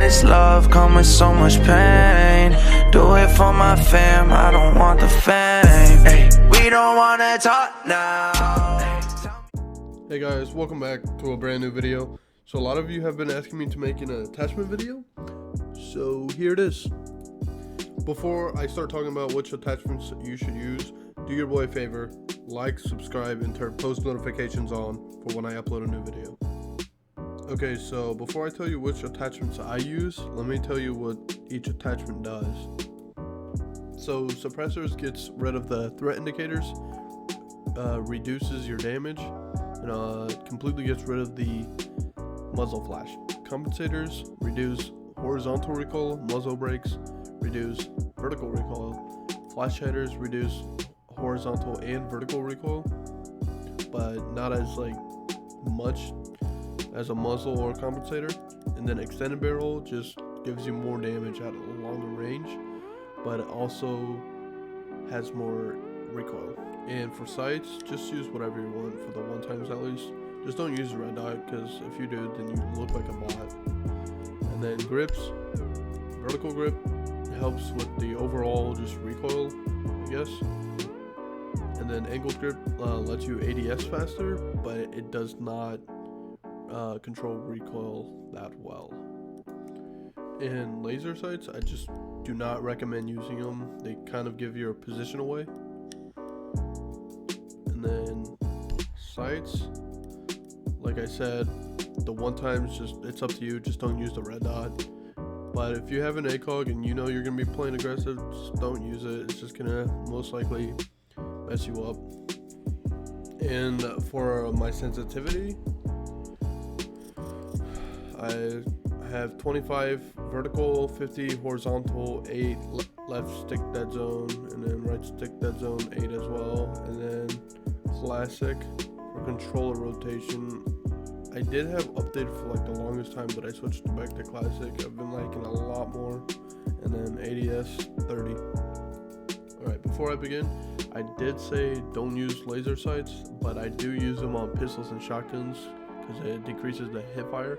this love come with so much pain. Do it for my fam, I don't want the fame. Ay, we don't wanna talk now. Hey guys, welcome back to a brand new video. So a lot of you have been asking me to make an attachment video, so here it is. Before I start talking about which attachments you should use, do your boy a favor, like, subscribe, and turn post notifications on for when I upload a new video. Okay, so before I tell you which attachments I use, let me tell you what each attachment does. So suppressors gets rid of the threat indicators, reduces your damage, and completely gets rid of the muzzle flash. Compensators reduce horizontal recoil, muzzle brakes reduce vertical recoil. Flash hiders reduce horizontal and vertical recoil, but not as much as a muzzle or compensator. And then extended barrel just gives you more damage at a longer range, but it also has more recoil. And for sights, just use whatever you want for the 1x at least. Just don't use the red dot, because if you do, then you look like a bot. And then grips, vertical grip helps with the overall just recoil, I guess. And then angled grip lets you ADS faster, but it does not control recoil that well. And laser sights, I just do not recommend using them. They kind of give your position away. And then sights, like I said, the 1x, just it's up to you. Just don't use the red dot. But if you have an ACOG and you know you're gonna be playing aggressive, just don't use it. It's just gonna most likely mess you up. And for my sensitivity, I have 25 vertical, 50 horizontal, 8 left stick dead zone, and then right stick dead zone 8 as well. And then classic for controller rotation. I did have updated for the longest time, but I switched back to classic. I've been liking a lot more. And then ADS 30. Alright, before I begin, I did say don't use laser sights, but I do use them on pistols and shotguns because it decreases the hip fire.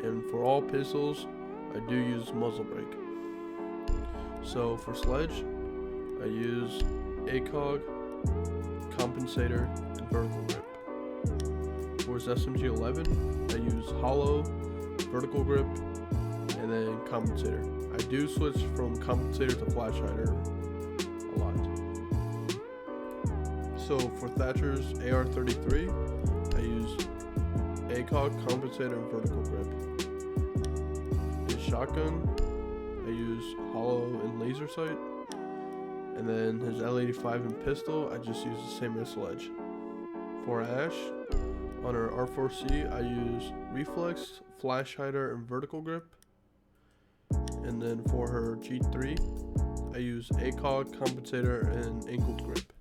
And for all pistols, I do use muzzle brake. So for sledge, I use ACOG, compensator, and vertical grip. For SMG 11, I use hollow, vertical grip, and then compensator. I do switch from compensator to flash hider a lot. So for Thatcher's AR-33, I use ACOG, compensator, and vertical grip. His shotgun, I use hollow and laser sight. And then his L85 and pistol, I just use the same as sledge. For Ash, on her R4C, I use reflex, flash hider, and vertical grip. And then for her G3, I use ACOG, compensator, and angled grip.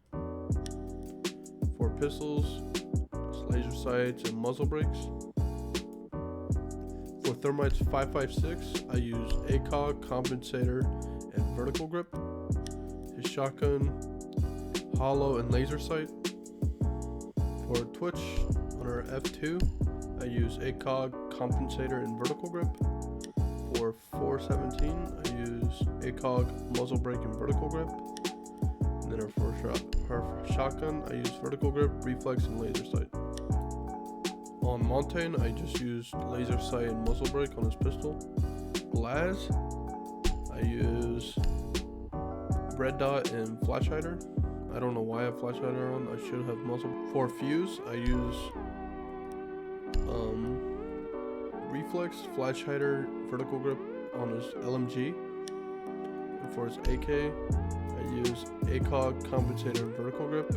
For pistols, it's laser sights and muzzle brakes. For Thermite's 5.56, I use ACOG, compensator, and vertical grip. His shotgun, hollow and laser sight. For Twitch, on her F2, I use ACOG, compensator, and vertical grip. For 417, I use ACOG, muzzle brake, and vertical grip. And then her shotgun, I use vertical grip, reflex, and laser sight. On Montaigne, I just use laser sight and muzzle brake on his pistol. Glaz, I use red dot and flash hider. I don't know why I have flash hider on. I should have muzzle. For Fuse, I use reflex, flash hider, vertical grip on his LMG. And for his AK, I use ACOG, compensator, and vertical grip.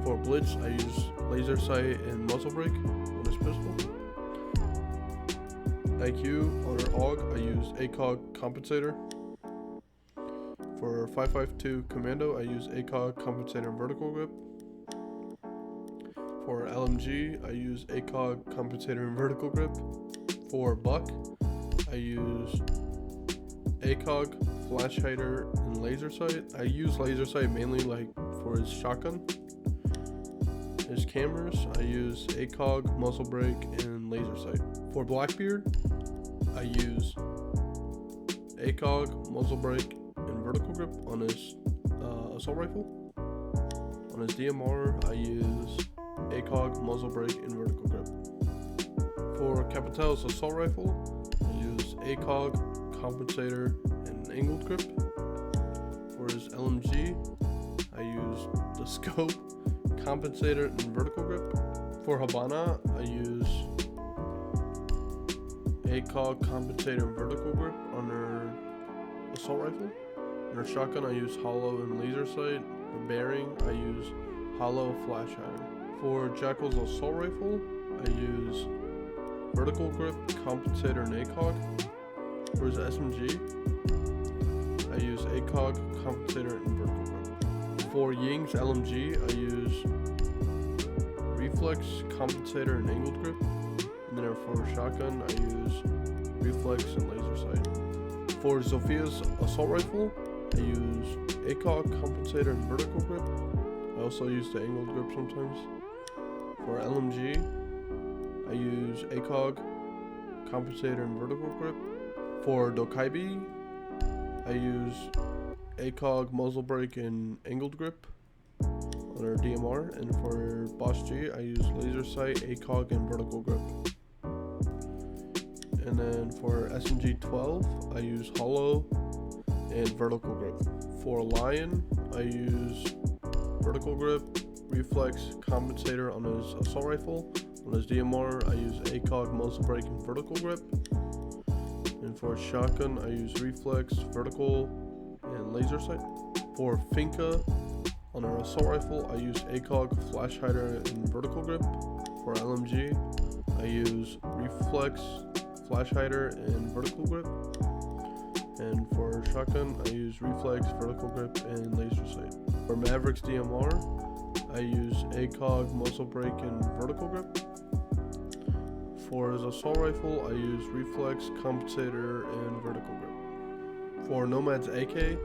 For Blitz, I use laser sight and muzzle brake on his pistol. IQ, on her AUG, I use ACOG, compensator. For 5.52 Commando, I use ACOG, compensator, and vertical grip. For LMG, I use ACOG, compensator, and vertical grip. For Buck, I use ACOG, flash hider, and laser sight. I use laser sight mainly for his shotgun. His cameras, I use ACOG, muzzle brake, and laser sight. For Blackbeard, I I use ACOG, muzzle brake, and vertical grip on his assault rifle. On his DMR, I use ACOG, muzzle brake, and vertical grip. For Capitel's assault rifle, I use ACOG, compensator, and angled grip. For his LMG, I use the scope, compensator, and vertical grip. For Habana, I use ACOG, compensator, and vertical grip on her assault rifle. On her shotgun, I use hollow and laser sight. For bearing, I use hollow flash hider. For Jackal's assault rifle, I use vertical grip, compensator, and ACOG. For his SMG, I use ACOG, compensator, and vertical grip. For Ying's LMG, I use reflex, compensator, and angled grip. And then for shotgun, I use reflex and laser sight. For Zophia's assault rifle, I use ACOG, compensator, and vertical grip. I also use the angled grip sometimes. For LMG, I use ACOG, compensator, and vertical grip. For Dokaibi, I use ACOG, muzzle brake, and angled grip on her DMR. And for Boss G, I use laser sight, ACOG, and vertical grip. And then for SMG 12, I use hollow and vertical grip. For Lion, I use vertical grip, reflex, compensator on his assault rifle. On his DMR, I use ACOG, muzzle brake, and vertical grip. And for shotgun, I use reflex, vertical, and laser sight. For Finka, on her assault rifle, I use ACOG, flash hider, and vertical grip. For LMG, I use reflex, flash hider, and vertical grip. And for shotgun, I use reflex, vertical grip, and laser sight. For Maverick's DMR, I use ACOG, muzzle brake, and vertical grip. For his assault rifle, I use reflex, compensator, and vertical grip. For Nomad's AK,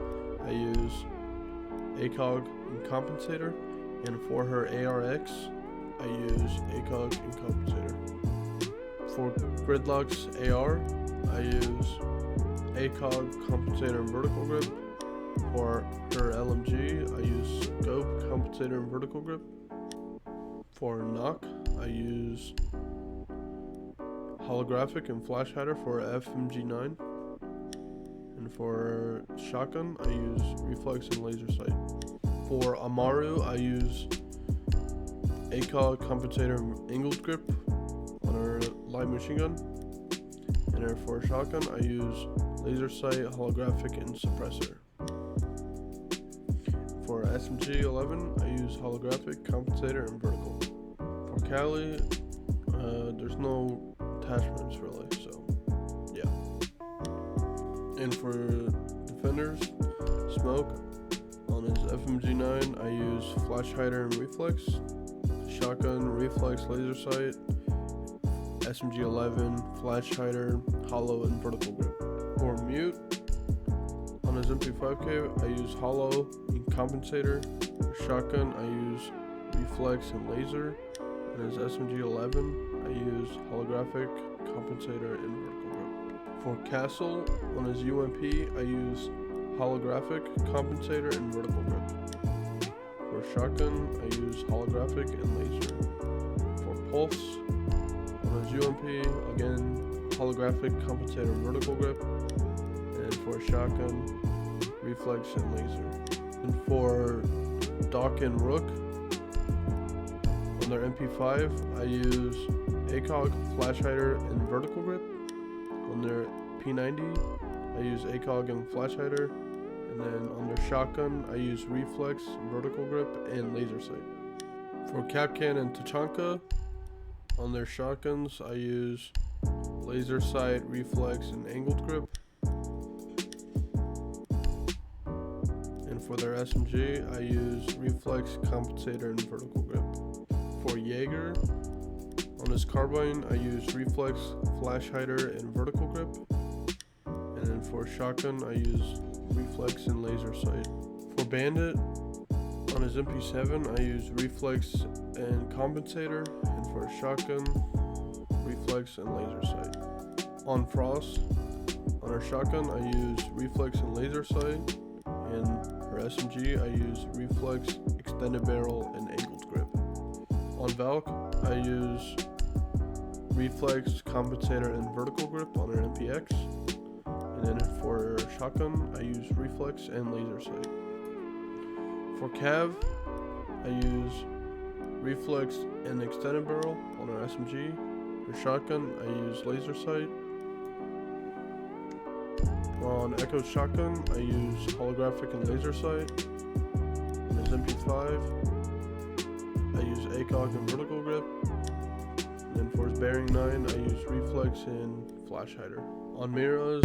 I use ACOG and compensator. And for her ARX, I use ACOG and compensator. For Gridlock's AR, I use ACOG, compensator, and vertical grip. For her LMG, I use scope, compensator, and vertical grip. For Nock, I use holographic and flash hider for FMG9. And for shotgun, I use reflex and laser sight. For Amaru, I use ACOG, compensator, and angled grip on her light machine gun. And for shotgun, I use laser sight, holographic, and suppressor. For SMG 11, I use holographic, compensator, and vertical. For Cali, there's no attachments really, so yeah. And for Defender's Smoke, on his FMG9, I use flash hider and reflex. Shotgun, reflex, laser sight. SMG 11, flash hider, hollow, and vertical grip. For Mute, on his MP5K, I use hollow and compensator. For shotgun, I use reflex and laser. On his SMG 11, I use holographic, compensator, and vertical grip. For Castle, on his UMP, I use holographic, compensator, and vertical grip. For shotgun, I use holographic and laser. For Pulse, on his UMP, again, holographic, compensator, and vertical grip. And for shotgun, reflex and laser. And for Doc and Rook, on their MP5, I use ACOG, flash hider, and vertical grip. On their P90, I use ACOG and flash hider. And then on their shotgun, I use reflex, vertical grip, and laser sight. For Kapkan and Tachanka, on their shotguns, I use laser sight, reflex, and angled grip. And for their SMG, I use reflex, compensator, and vertical grip. For Jaeger, on his carbine, I use reflex, flash hider, and vertical grip. And then for shotgun, I use reflex and laser sight. For Bandit, on his MP7, I use reflex and compensator. And for shotgun, reflex and laser sight. On Frost, on her shotgun, I use reflex and laser sight. And her SMG, I use reflex, extended barrel, and angled grip. On Valk, I use reflex, compensator, and vertical grip on her MPX. And then for her shotgun, I use reflex and laser sight. For Cav, I use reflex and extended barrel on her SMG. For shotgun, I use laser sight. On Echo's shotgun, I use holographic and laser sight. On his MP5, I use ACOG and vertical grip. And then for his bearing 9, I use reflex and flash hider. On Mira's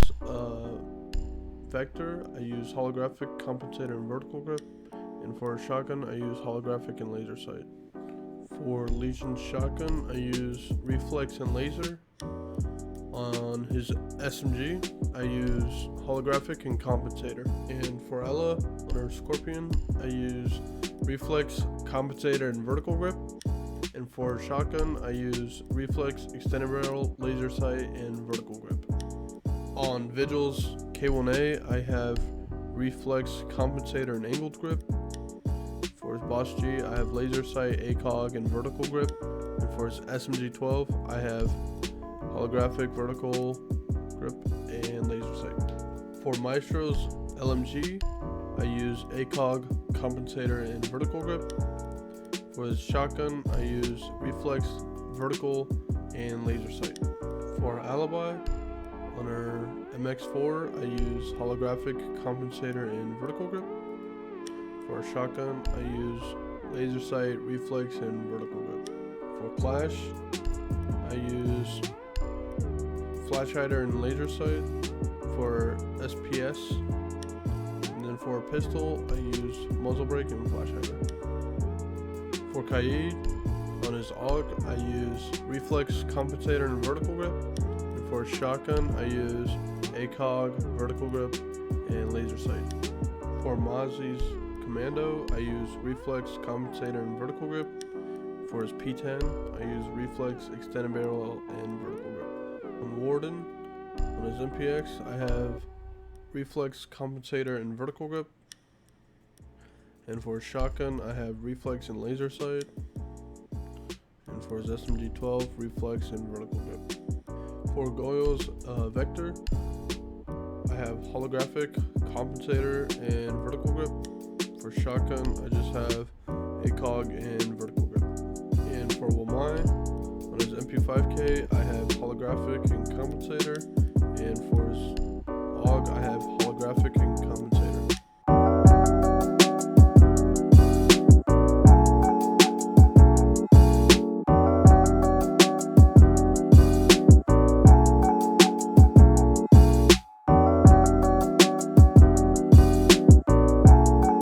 Vector, I use holographic, compensator, and vertical grip. And for his shotgun, I use holographic and laser sight. For Legion's shotgun, I use reflex and laser. On his SMG, I use holographic and compensator. And for Ella, on her Scorpion, I use reflex, compensator, and vertical grip. And for her shotgun, I use reflex, extended barrel, laser sight, and vertical grip. On Vigil's K1A, I have reflex, compensator, and angled grip. For his Boss G, I have laser sight, ACOG, and vertical grip. And for his SMG-12, I have holographic, vertical grip, and laser sight. For Maestro's LMG, I use ACOG, compensator, and vertical grip. For his shotgun, I use reflex, vertical, and laser sight. For Alibi, on her MX4, I use holographic, compensator, and vertical grip. For a shotgun, I use laser sight, reflex, and vertical grip. For Clash, I use flash hider and laser sight. For SPS, and then for a pistol, I use muzzle brake and flash hider. For Kaid, on his AUG, I use reflex, compensator, and vertical grip. And for his shotgun, I use ACOG, vertical grip, and laser sight. For Mozzie's Commando, I use reflex, compensator, and vertical grip. For his P10, I use reflex, extended barrel, and vertical grip. On Warden, on his MPX, I have reflex, compensator, and vertical grip. And for his shotgun, I have reflex and laser sight. And for his SMG-12, reflex and vertical grip. For Goyo's Vector, I have holographic, compensator, and vertical grip. For shotgun, I just have ACOG and vertical grip. And for Wamai, on his MP5K, I have holographic and compensator.